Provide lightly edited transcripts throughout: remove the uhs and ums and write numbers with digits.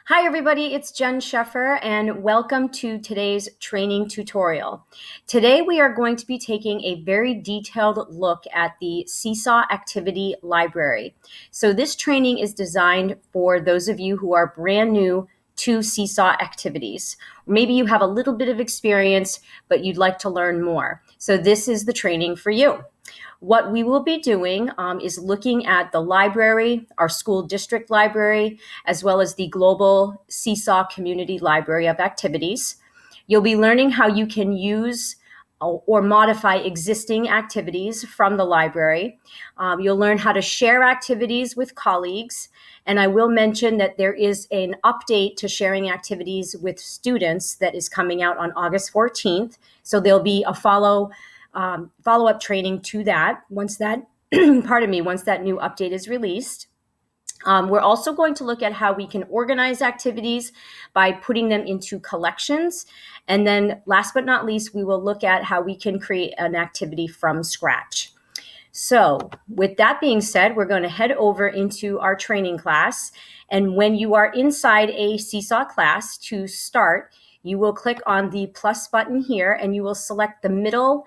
Hi everybody, it's Jen Sheffer and welcome to today's training tutorial. Today we are going to be taking a very detailed look at the Seesaw Activity Library. So this training is designed for those of you who are brand new to Seesaw activities. Maybe you have a little bit of experience, but you'd like to learn more. So this is the training for you. What we will be doing is looking at the library, our school district library, as well as the global Seesaw Community Library of Activities. You'll be learning how you can use or modify existing activities from the library. You'll learn how to share activities with colleagues. And I will mention that there is an update to sharing activities with students that is coming out on August 14th. So there'll be a follow-up training to that once that once that new update is released. We're also going to look at how we can organize activities by putting them into collections. And then last but not least, we will look at how we can create an activity from scratch. So with that being said, we're going to head over into our training class. And when you are inside a Seesaw class to start, you will click on the plus button here and you will select the middle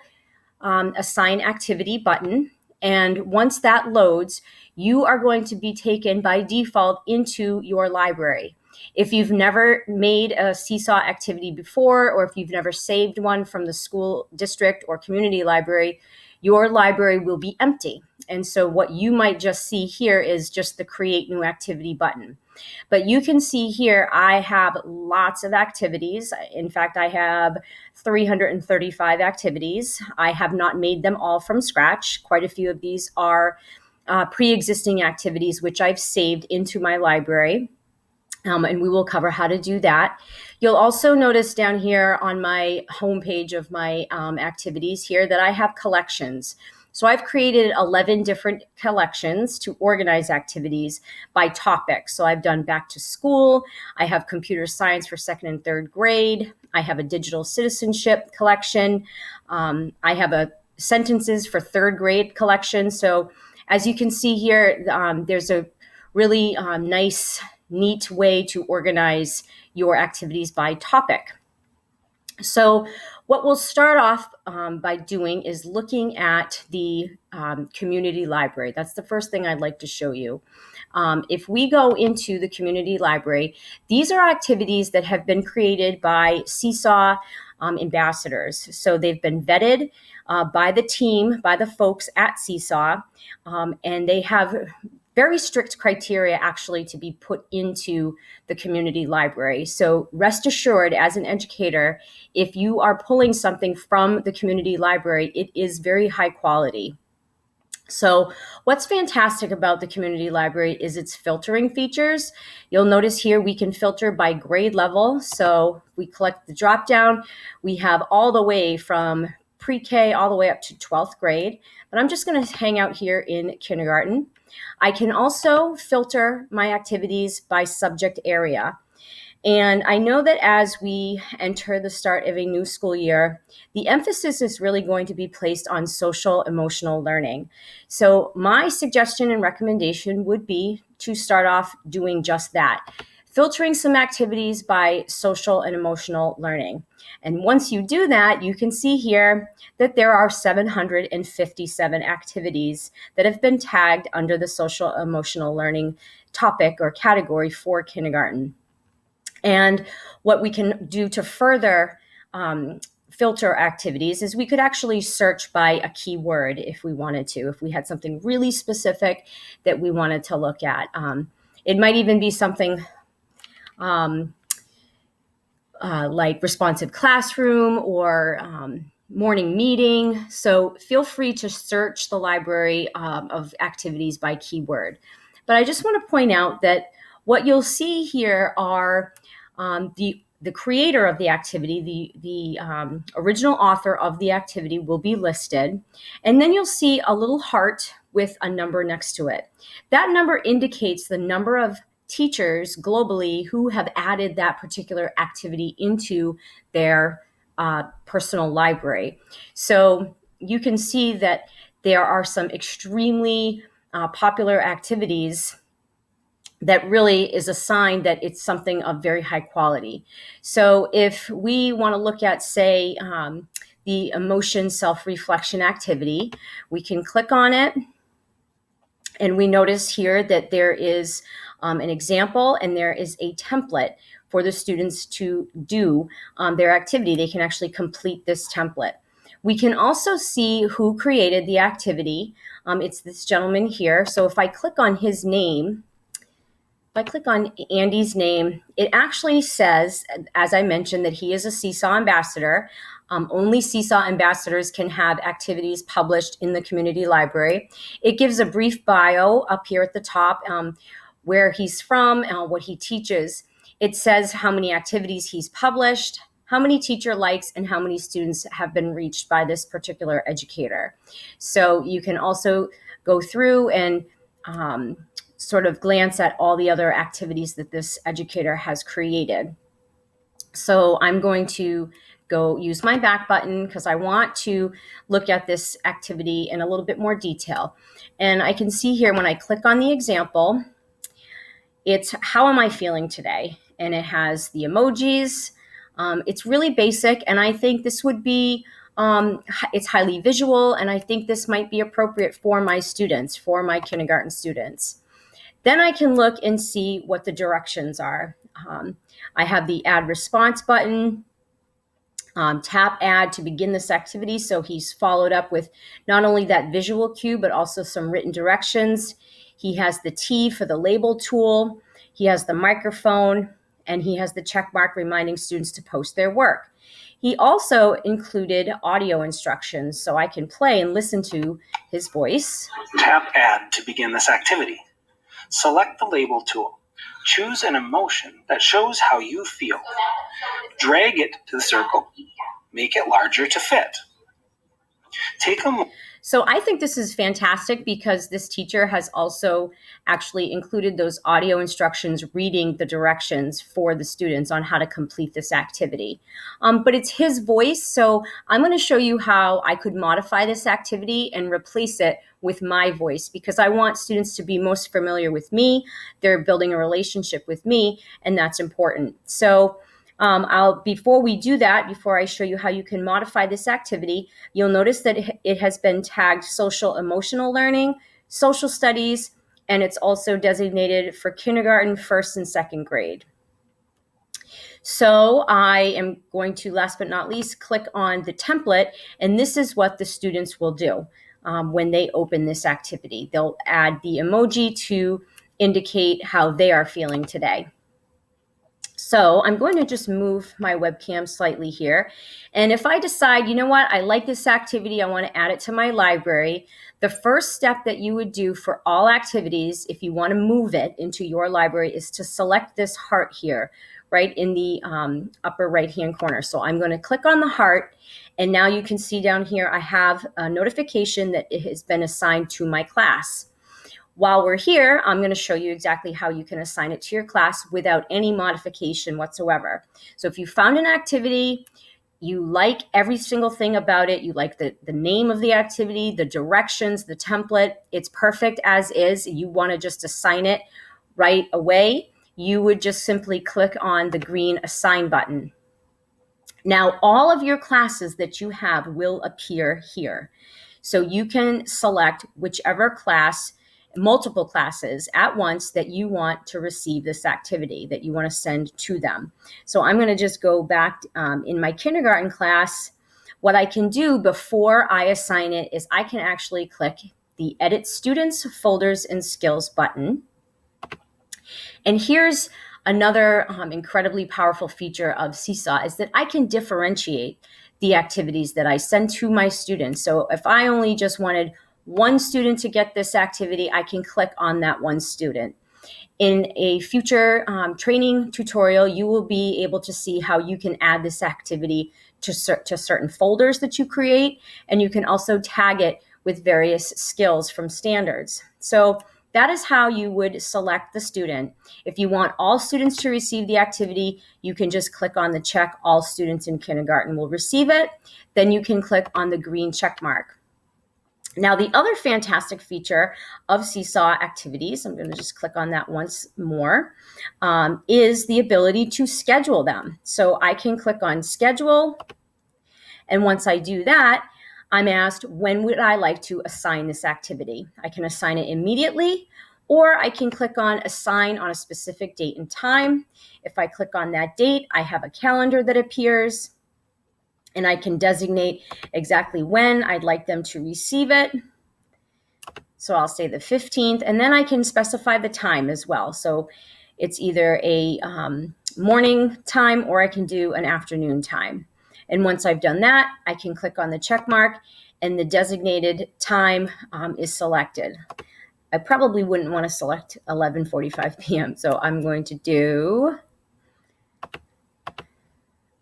assign activity button. And once that loads, you are going to be taken by default into your library. If you've never made a Seesaw activity before, or if you've never saved one from the school district or community library, your library will be empty. And so what you might just see here is just the create new activity button. But you can see here, I have lots of activities. In fact, I have 335 activities. I have not made them all from scratch. Quite a few of these are pre-existing activities, which I've saved into my library. And we will cover how to do that. You'll also notice down here on my homepage of my activities here that I have collections. So I've created 11 different collections to organize activities by topic. So I've done back to school. I have computer science for second and third grade. I have a digital citizenship collection. I have a sentences for third grade collection. So as you can see here, there's a really nice, neat way to organize your activities by topic. So what we'll start off by doing is looking at the community library. That's the first thing I'd like to show you. If we go into the community library, these are activities that have been created by Seesaw ambassadors. So they've been vetted by the team, by the folks at Seesaw, and they have very strict criteria actually to be put into the community library. So rest assured, as an educator, if you are pulling something from the community library, it is very high quality. So what's fantastic about the community library is its filtering features. You'll notice here we can filter by grade level. So we collect the drop down. We have all the way from pre-K all the way up to 12th grade. But I'm just going to hang out here in kindergarten. I can also filter my activities by subject area. And I know that as we enter the start of a new school year, the emphasis is really going to be placed on social emotional learning. So my suggestion and recommendation would be to start off doing just that, filtering some activities by social and emotional learning. And once you do that, you can see here that there are 757 activities that have been tagged under the social emotional learning topic or category for kindergarten. And what we can do to further filter activities is we could actually search by a keyword if we wanted to, if we had something really specific that we wanted to look at. It might even be something like responsive classroom or morning meeting. So feel free to search the library of activities by keyword. But I just want to point out that what you'll see here are the creator of the activity, the original author of the activity will be listed. And then you'll see a little heart with a number next to it. That number indicates the number of teachers globally who have added that particular activity into their personal library. So you can see that there are some extremely popular activities that really is a sign that it's something of very high quality. So if we want to look at, say, the emotion self-reflection activity, we can click on it, and we notice here that there is an example and there is a template for the students to do their activity. They can actually complete this template. We can also see who created the activity. It's this gentleman here. So if I click on his name, if I click on Andy's name, it actually says, as I mentioned, that he is a Seesaw ambassador. Only Seesaw ambassadors can have activities published in the community library. It gives a brief bio up here at the top, where he's from, what he teaches. It says how many activities he's published, how many teacher likes, and how many students have been reached by this particular educator. So you can also go through and sort of glance at all the other activities that this educator has created. So I'm going to go use my back button because I want to look at this activity in a little bit more detail. And I can see here when I click on the example, it's how am I feeling today? And it has the emojis. It's really basic, and I think this would be, it's highly visual, and I think this might be appropriate for my students, for my kindergarten students. Then I can look and see what the directions are. I have the add response button, tap add to begin this activity. So he's followed up with not only that visual cue, but also some written directions. He has the T for the label tool. He has the microphone, and he has the check mark reminding students to post their work. He also included audio instructions, so I can play and listen to his voice. Tap add to begin this activity. Select the label tool. Choose an emotion that shows how you feel. Drag it to the circle. Make it larger to fit. So I think this is fantastic because this teacher has also actually included those audio instructions reading the directions for the students on how to complete this activity. But it's his voice, so I'm going to show you how I could modify this activity and replace it with my voice because I want students to be most familiar with me. They're building a relationship with me, and that's important. So before we do that, before I show you how you can modify this activity, you'll notice that it has been tagged social emotional learning, social studies, and it's also designated for kindergarten, first and second grade. So I am going to, last but not least, click on the template, and this is what the students will do when they open this activity. They'll add the emoji to indicate how they are feeling today. So I'm going to just move my webcam slightly here. And if I decide, you know what, I like this activity, I want to add it to my library, the first step that you would do for all activities, if you want to move it into your library, is to select this heart here, right in the upper right-hand corner. So I'm going to click on the heart, and now you can see down here, I have a notification that it has been assigned to my class. While we're here, I'm going to show you exactly how you can assign it to your class without any modification whatsoever. So if you found an activity, you like every single thing about it, you like the name of the activity, the directions, the template, it's perfect as is, you want to just assign it right away, you would just simply click on the green assign button. Now, all of your classes that you have will appear here. So you can select whichever class, multiple classes at once that you want to receive this activity, that you want to send to them. So I'm going to just go back in my kindergarten class. What I can do before I assign it is I can actually click the Edit Students, Folders, and Skills button. And here's another incredibly powerful feature of Seesaw is that I can differentiate the activities that I send to my students. So if I only just wanted one student to get this activity, I can click on that one student. In a future training tutorial, you will be able to see how you can add this activity to certain folders that you create, and you can also tag it with various skills from standards. So that is how you would select the student. If you want all students to receive the activity, you can just click on the check, all students in kindergarten will receive it. Then you can click on the green check mark. Now, the other fantastic feature of Seesaw activities, I'm going to just click on that once more, is the ability to schedule them. So I can click on schedule, and once I do that, I'm asked, when would I like to assign this activity? I can assign it immediately, or I can click on assign on a specific date and time. If I click on that date, I have a calendar that appears, and I can designate exactly when I'd like them to receive it. So I'll say the 15th, and then I can specify the time as well. So it's either a morning time, or I can do an afternoon time. And once I've done that, I can click on the check mark, and the designated time is selected. I probably wouldn't want to select 11:45 p.m. So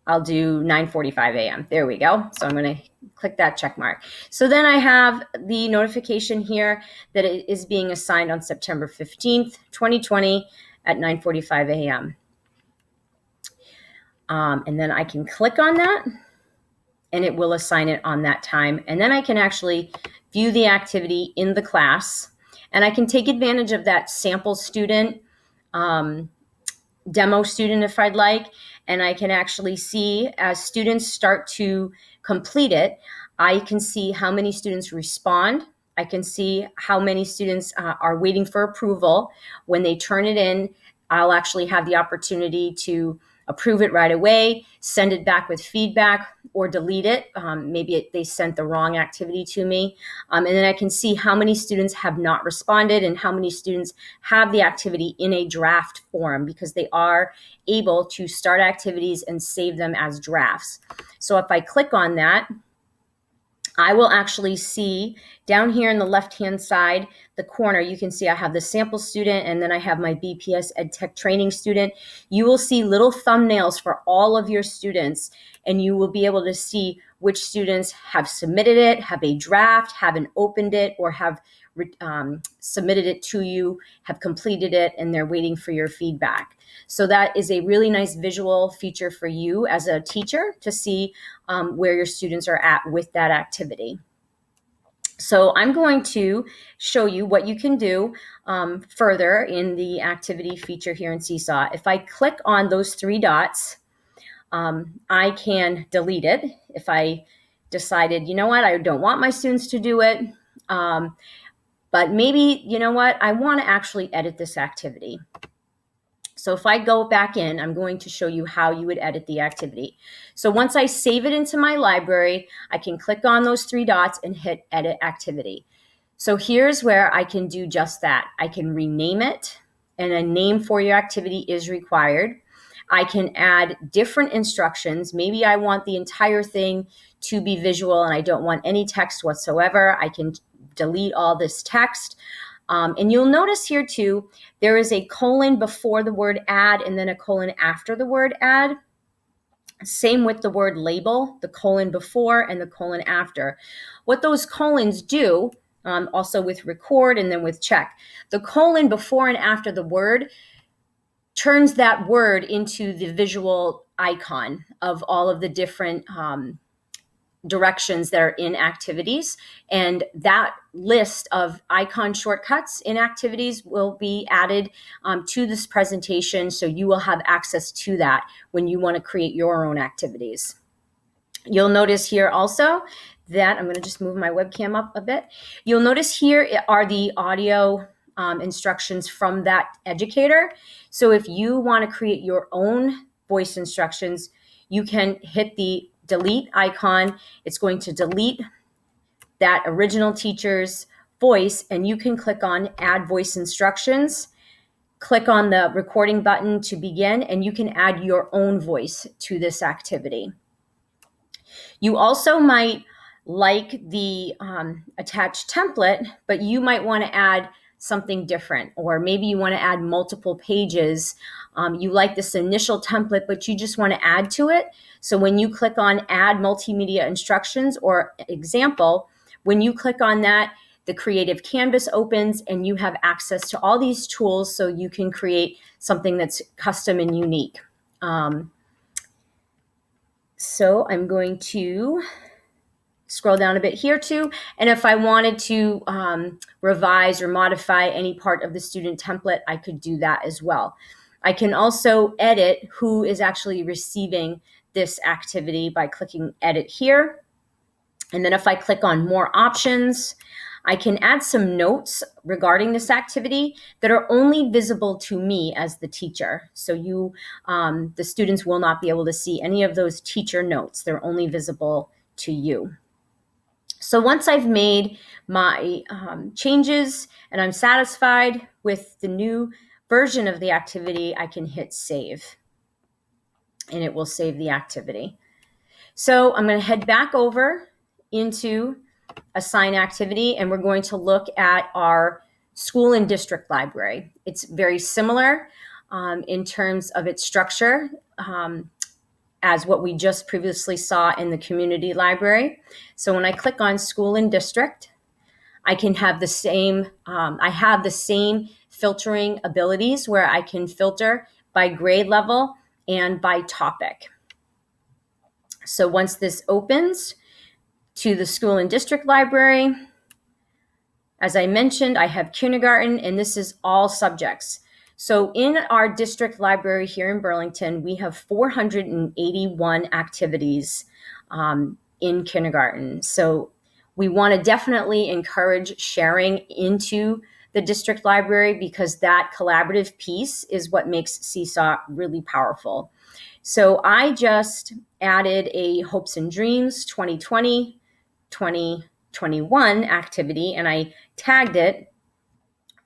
I'll do 9:45 a.m. There we go. So I'm going to click that check mark. So then I have the notification here that it is being assigned on September 15th, 2020 at 9:45 a.m. And then I can click on that, and it will assign it on that time. And then I can actually view the activity in the class, and I can take advantage of that sample student, demo student if I'd like, and I can actually see as students start to complete it, I can see how many students respond. I can see how many students are waiting for approval. When they turn it in, I'll actually have the opportunity to approve it right away, send it back with feedback, or delete it. Maybe they sent the wrong activity to me. And then I can see how many students have not responded and how many students have the activity in a draft form, because they are able to start activities and save them as drafts. So if I click on that, I will actually see down here in the left-hand side, the corner, you can see I have the sample student, and then I have my BPS EdTech training student. You will see little thumbnails for all of your students, and you will be able to see which students have submitted it, have a draft, haven't opened it, or have submitted it to you, have completed it, and they're waiting for your feedback. So that is a really nice visual feature for you as a teacher to see where your students are at with that activity. So I'm going to show you what you can do further in the activity feature here in Seesaw. If I click on those three dots, I can delete it. If I decided, you know what, I don't want my students to do it, but maybe, you know what, I want to actually edit this activity. So if I go back in, I'm going to show you how you would edit the activity. So once I save it into my library, I can click on those three dots and hit Edit Activity. So here's where I can do just that. I can rename it, and a name for your activity is required. I can add different instructions. Maybe I want the entire thing to be visual and I don't want any text whatsoever. I can delete all this text. And you'll notice here too, there is a colon before the word add and then a colon after the word add. Same with the word label, the colon before and the colon after. What those colons do, also with record and then with check, the colon before and after the word turns that word into the visual icon of all of the different directions that are in activities, and that list of icon shortcuts in activities will be added to this presentation, so you will have access to that when you want to create your own activities. You'll notice here also that I'm going to just move my webcam up a bit. You'll notice here are the audio instructions from that educator. So if you want to create your own voice instructions, you can hit the delete icon. It's going to delete that original teacher's voice, and you can click on Add Voice Instructions, click on the recording button to begin, and you can add your own voice to this activity. You also might like the attached template, but you might want to add something different, or maybe you want to add multiple pages. You like this initial template, but you just want to add to it. So when you click on Add Multimedia Instructions or Example, when you click on that, the Creative Canvas opens and you have access to all these tools so you can create something that's custom and unique. So I'm going to scroll down a bit here too. And if I wanted to revise or modify any part of the student template, I could do that as well. I can also edit who is actually receiving this activity by clicking edit here. And then if I click on more options, I can add some notes regarding this activity that are only visible to me as the teacher. So the students will not be able to see any of those teacher notes. They're only visible to you. So once I've made my changes and I'm satisfied with the new version of the activity, I can hit save, and it will save the activity. So I'm going to head back over into assign activity, and we're going to look at our school and district library. It's very similar in terms of its structure as what we just previously saw in the community library. So when I click on school and district, I can have the same, I have the same filtering abilities where I can filter by grade level and by topic. So once this opens to the school and district library, as I mentioned, I have kindergarten, and this is all subjects. So in our district library here in Burlington, we have 481 activities in kindergarten. So we want to definitely encourage sharing into the district library, because that collaborative piece is what makes Seesaw really powerful. So I just added a Hopes and Dreams 2020, 2021 activity, and I tagged it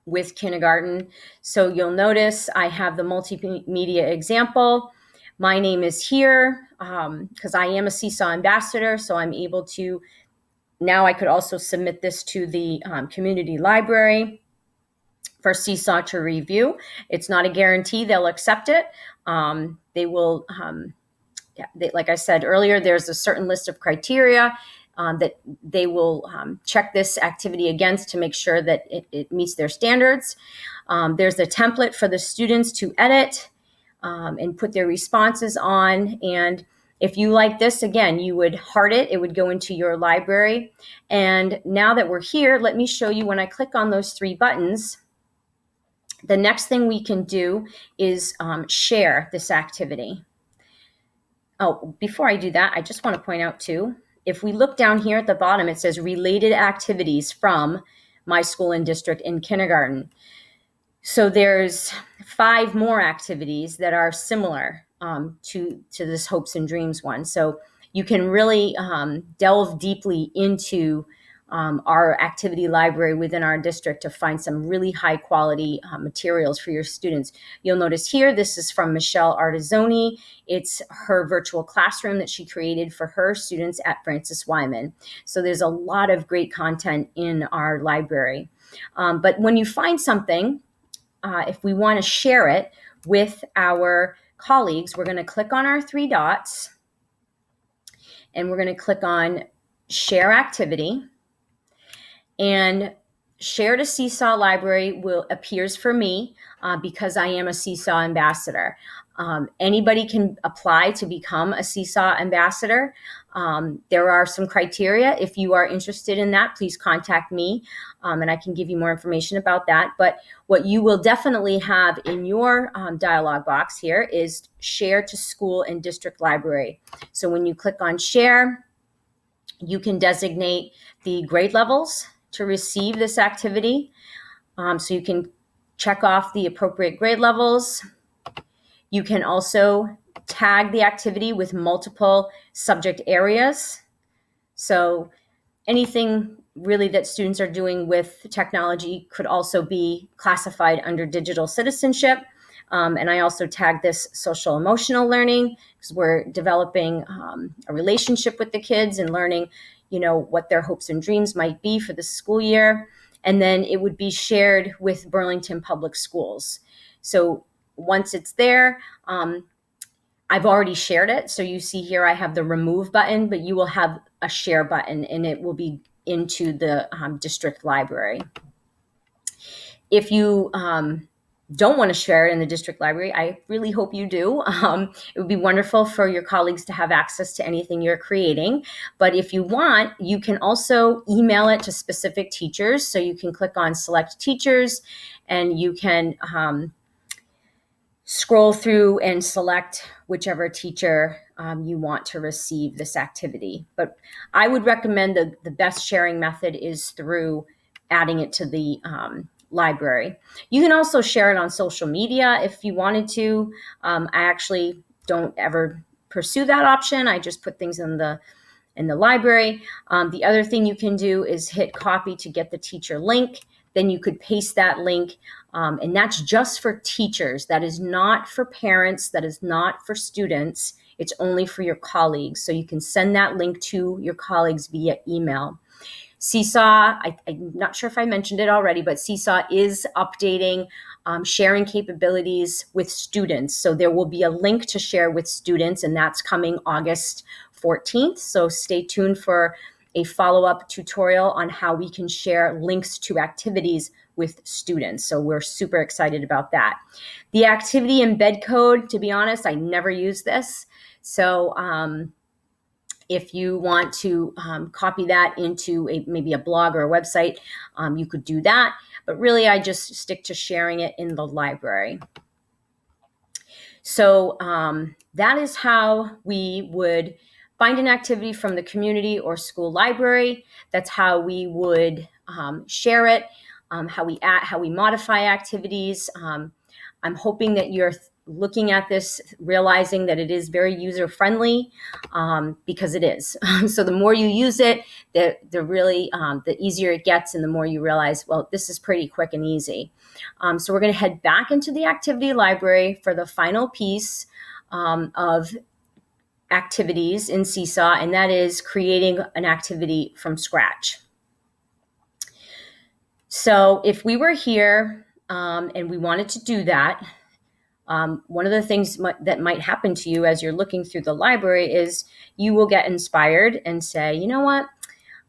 with kindergarten. So you'll notice I have the multimedia example. My name is here because I am a Seesaw ambassador, so I'm able to, now I could also submit this to the community library for Seesaw to review. It's not a guarantee they'll accept it. They will, like I said earlier, there's a certain list of criteria that they will check this activity against to make sure that it meets their standards. There's a template for the students to edit and put their responses on. And if you like this, again, you would heart it. It would go into your library. And now that we're here, let me show you when I click on those three buttons, the next thing we can do is share this activity. Oh, before I do that, I just want to point out too, if we look down here at the bottom, it says related activities from my school and district in kindergarten. So there's 5 more activities that are similar to this Hopes and Dreams one. So you can really delve deeply into our activity library within our district to find some really high quality materials for your students. You'll notice here, this is from Michelle Artizzoni. It's her virtual classroom that she created for her students at Francis Wyman. So there's a lot of great content in our library. But when you find something, if we want to share it with our colleagues, we're going to click on our 3 dots and we're going to click on Share Activity. And Share to Seesaw Library appears for me because I am a Seesaw ambassador. Anybody can apply to become a Seesaw ambassador. There are some criteria. If you are interested in that, please contact me and I can give you more information about that. But what you will definitely have in your dialog box here is Share to School and District Library. So when you click on Share, you can designate the grade levels to receive this activity. So you can check off the appropriate grade levels. You can also tag the activity with multiple subject areas. So anything really that students are doing with technology could also be classified under digital citizenship. And I also tag this social emotional learning because we're developing a relationship with the kids and learning, what their hopes and dreams might be for the school year. And then it would be shared with Burlington Public Schools. So once it's there, I've already shared it. So you see here, I have the remove button, but you will have a share button and it will be into the district library. If you don't want to share it in the district library, I really hope you do. It would be wonderful for your colleagues to have access to anything you're creating. But if you want, you can also email it to specific teachers. So you can click on select teachers, and you can scroll through and select whichever teacher you want to receive this activity. But I would recommend the best sharing method is through adding it to the library. You can also share it on social media if you wanted to. I actually don't ever pursue that option. I just put things in the library. The other thing you can do is hit copy to get the teacher link. Then you could paste that link, and that's just for teachers. That is not for parents. That is not for students. It's only for your colleagues. So you can send that link to your colleagues via email. Seesaw, I'm not sure if I mentioned it already, but Seesaw is updating sharing capabilities with students. So there will be a link to share with students, and that's coming August 14th. So stay tuned for a follow-up tutorial on how we can share links to activities with students. So we're super excited about that. The activity embed code, to be honest, I never use this. So if you want to copy that into maybe a blog or a website, you could do that. But really, I just stick to sharing it in the library. So that is how we would find an activity from the community or school library. That's how we would share it, how we modify activities. I'm hoping that you're looking at this, realizing that it is very user-friendly, because it is. So the more you use it, the easier it gets, and the more you realize, well, this is pretty quick and easy. So we're going to head back into the activity library for the final piece of activities in Seesaw, and that is creating an activity from scratch. So if we were here and we wanted to do that, one of the things that might happen to you as you're looking through the library is you will get inspired and say, you know what,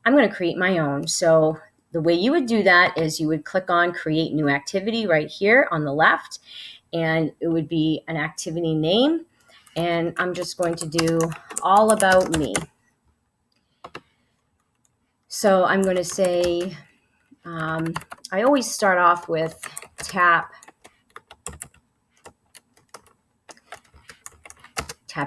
I'm going to create my own. So the way you would do that is you would click on create new activity right here on the left, and it would be an activity name. And I'm just going to do all about me. So I'm going to say, I always start off with tap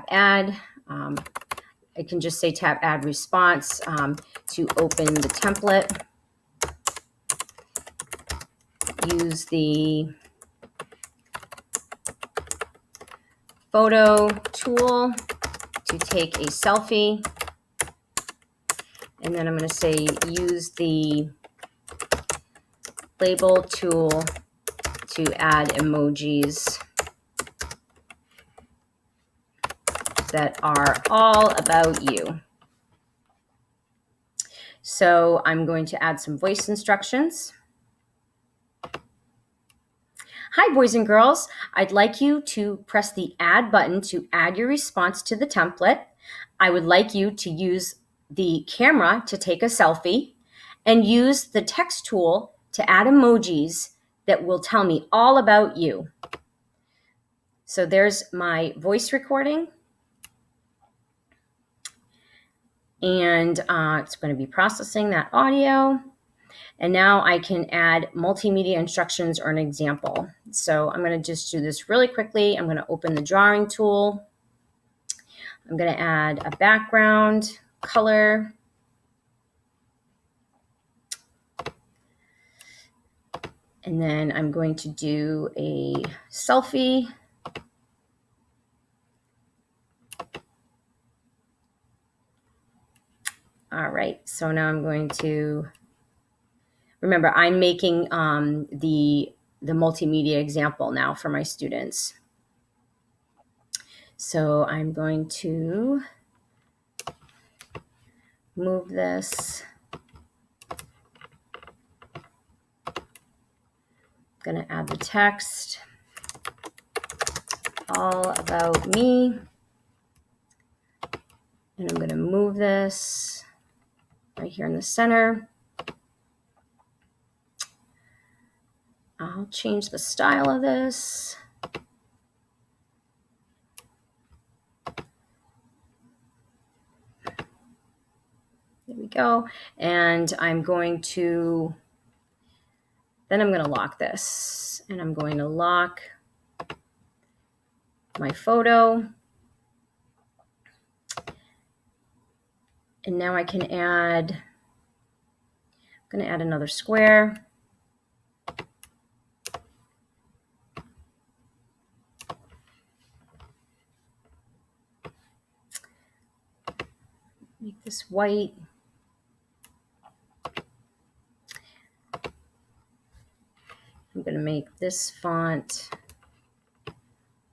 add. I can just say tap add response to open the template. Use the photo tool to take a selfie. And then I'm going to say use the label tool to add emojis that are all about you. So I'm going to add some voice instructions. Hi, boys and girls. I'd like you to press the add button to add your response to the template. I would like you to use the camera to take a selfie and use the text tool to add emojis that will tell me all about you. So there's my voice recording. And it's going to be processing that audio. And now I can add multimedia instructions or an example. So I'm going to just do this really quickly. I'm going to open the drawing tool. I'm going to add a background color. And then I'm going to do a selfie. All right, so now I'm going to, remember, I'm making the multimedia example now for my students. So I'm going to move this. I'm going to add the text, all about me. And I'm going to move this right here in the center. I'll change the style of this. There we go. And I'm going to lock this, and I'm going to lock my photo. And now I can add, I'm going to add another square. Make this white. I'm going to make this font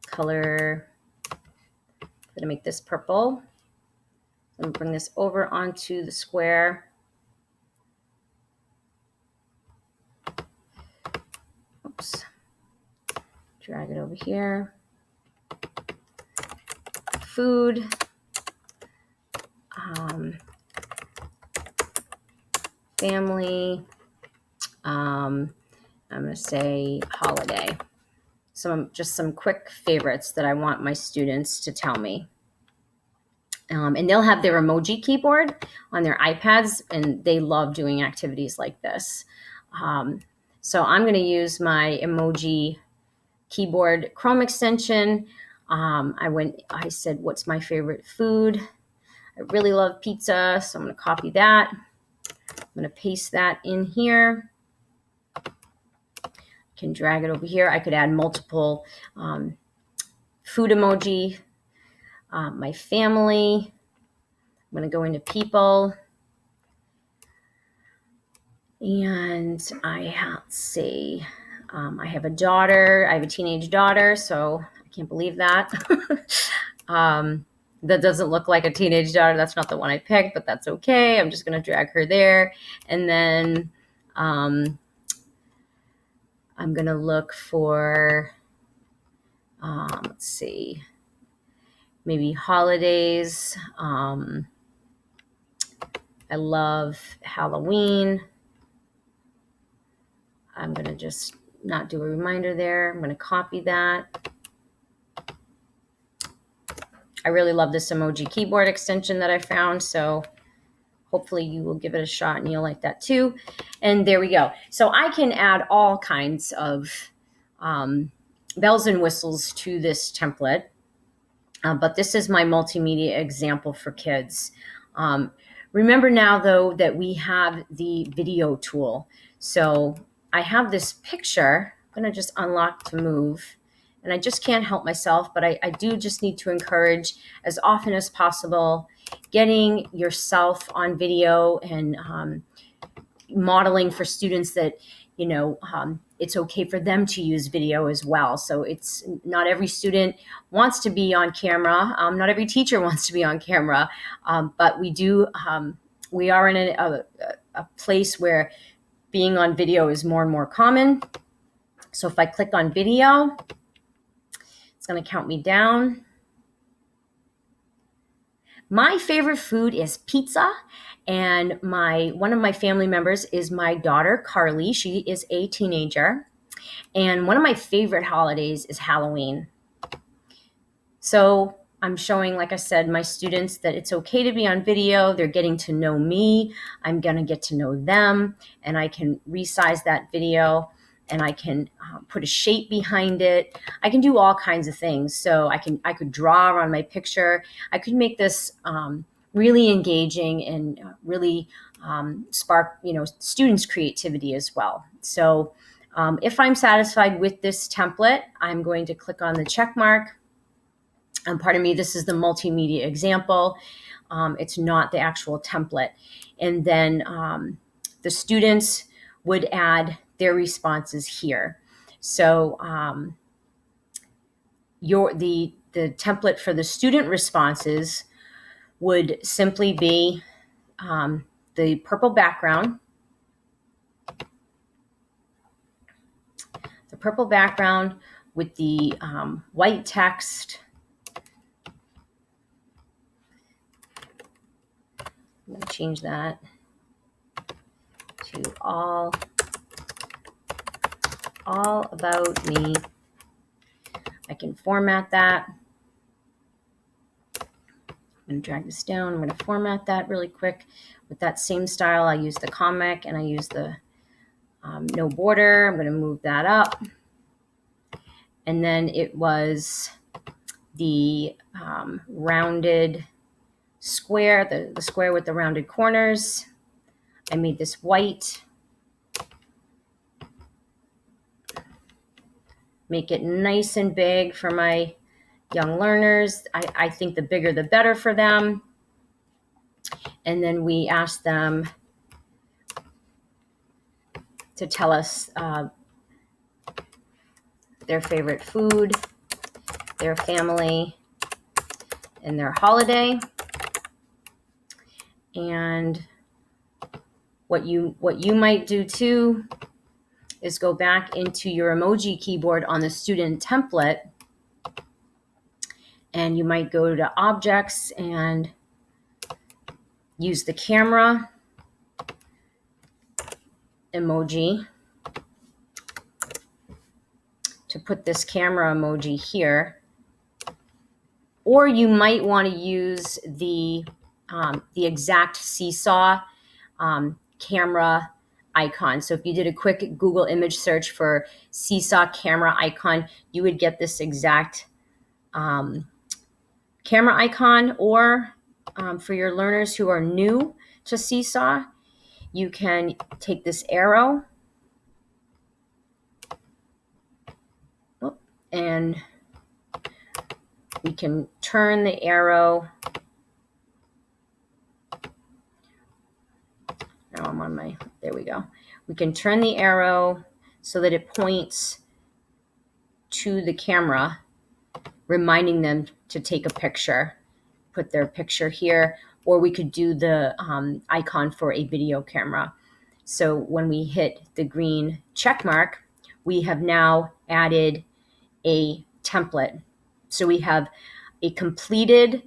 color, I'm going to make this purple. I'm going to bring this over onto the square. Oops. Drag it over here. Food. Family. I'm going to say holiday. Just some quick favorites that I want my students to tell me. And they'll have their emoji keyboard on their iPads, and they love doing activities like this. So I'm going to use my emoji keyboard Chrome extension. I said, what's my favorite food? I really love pizza, so I'm going to copy that. I'm going to paste that in here. Can drag it over here. I could add multiple food emoji. My family. I'm going to go into people. And I have a daughter. I have a teenage daughter, so I can't believe that. That doesn't look like a teenage daughter. That's not the one I picked, but that's okay. I'm just going to drag her there. And then I'm going to look for, let's see, maybe holidays. I love Halloween. I'm going to just not do a reminder there. I'm going to copy that. I really love this emoji keyboard extension that I found, so hopefully you will give it a shot and you'll like that too. And there we go. So I can add all kinds of bells and whistles to this template, but this is my multimedia example for kids. Remember now, though, that we have the video tool. So I have this picture. I'm going to just unlock to move. And I just can't help myself, but I do just need to encourage as often as possible getting yourself on video and modeling for students that, it's okay for them to use video as well. So it's not every student wants to be on camera. Not every teacher wants to be on camera, but we are in a place where being on video is more and more common. So if I click on video, it's going to count me down. My favorite food is pizza, and one of my family members is my daughter, Carly. She is a teenager, and one of my favorite holidays is Halloween. So I'm showing, like I said, my students that it's okay to be on video. They're getting to know me. I'm going to get to know them, and I can resize that video, and I can put a shape behind it. I can do all kinds of things. So I could draw on my picture. I could make this really engaging and really spark, students' creativity as well. So if I'm satisfied with this template, I'm going to click on the check mark. Pardon me, this is the multimedia example. It's not the actual template. And then the students would add their responses here. So the template for the student responses would simply be the purple background. The purple background with the white text. I'm going to change that to all. all about me. I can format that. I'm going to drag this down. I'm going to format that really quick. With that same style, I use the comic and I use the no border. I'm going to move that up. And then it was the rounded square, the square with the rounded corners. I made this white. Make it nice and big for my young learners. I think the bigger the better for them. And then we asked them to tell us their favorite food, their family, and their holiday. And what you might do too is go back into your emoji keyboard on the student template, and you might go to objects and use the camera emoji to put this camera emoji here. Or you might want to use the exact Seesaw camera icon. So if you did a quick Google image search for Seesaw camera icon, you would get this exact camera icon. Or for your learners who are new to Seesaw, you can take this arrow and we can turn the arrow. Now I'm on my, there we go. We can turn the arrow so that it points to the camera, reminding them to take a picture, put their picture here, or we could do the icon for a video camera. So when we hit the green check mark, we have now added a template. So we have a completed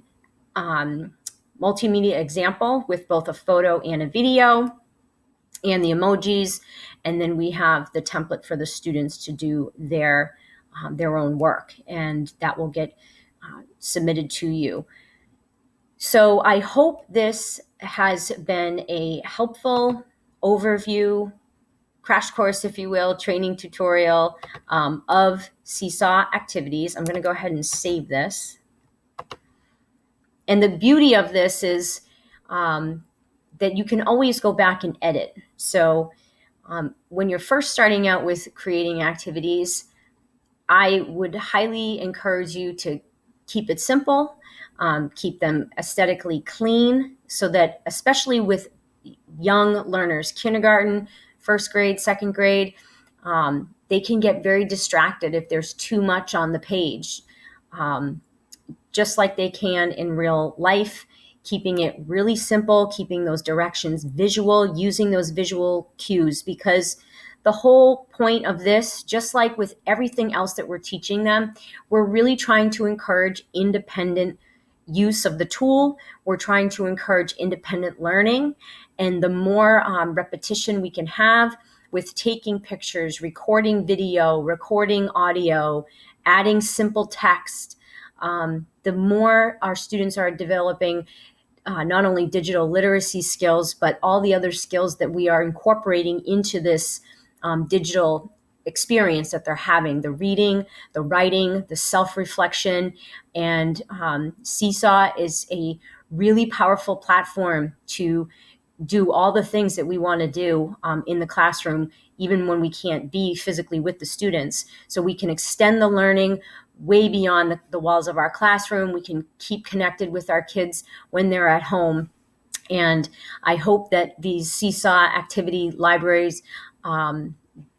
multimedia example with both a photo and a video and the emojis. And then we have the template for the students to do their own work, and that will get submitted to you. So I hope this has been a helpful overview, crash course, if you will, training tutorial of Seesaw activities. I'm going to go ahead and save this. And the beauty of this is that you can always go back and edit. So when you're first starting out with creating activities, I would highly encourage you to keep it simple, keep them aesthetically clean, so that especially with young learners, kindergarten, first grade, second grade, they can get very distracted if there's too much on the page, just like they can in real life. Keeping it really simple, keeping those directions visual, using those visual cues, because the whole point of this, just like with everything else that we're teaching them, we're really trying to encourage independent use of the tool. We're trying to encourage independent learning. And the more repetition we can have with taking pictures, recording video, recording audio, adding simple text, the more our students are developing not only digital literacy skills, but all the other skills that we are incorporating into this digital experience that they're having: the reading, the writing, the self-reflection. And Seesaw is a really powerful platform to do all the things that we want to do in the classroom, even when we can't be physically with the students. So we can extend the learning way beyond the walls of our classroom. We can keep connected with our kids when they're at home. And I hope that these Seesaw activity libraries,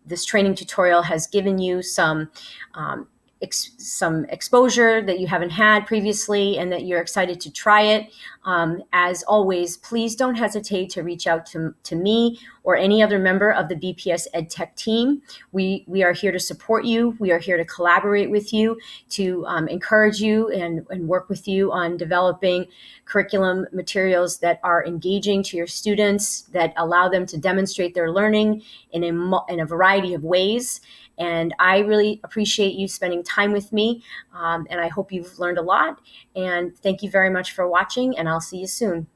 this training tutorial has given you some exposure that you haven't had previously, and that you're excited to try it. As always, please don't hesitate to reach out to me or any other member of the BPS EdTech team. We are here to support you. We are here to collaborate with you, to encourage you and work with you on developing curriculum materials that are engaging to your students, that allow them to demonstrate their learning in a variety of ways. And I really appreciate you spending time with me, and I hope you've learned a lot. And thank you very much for watching, and I'll see you soon.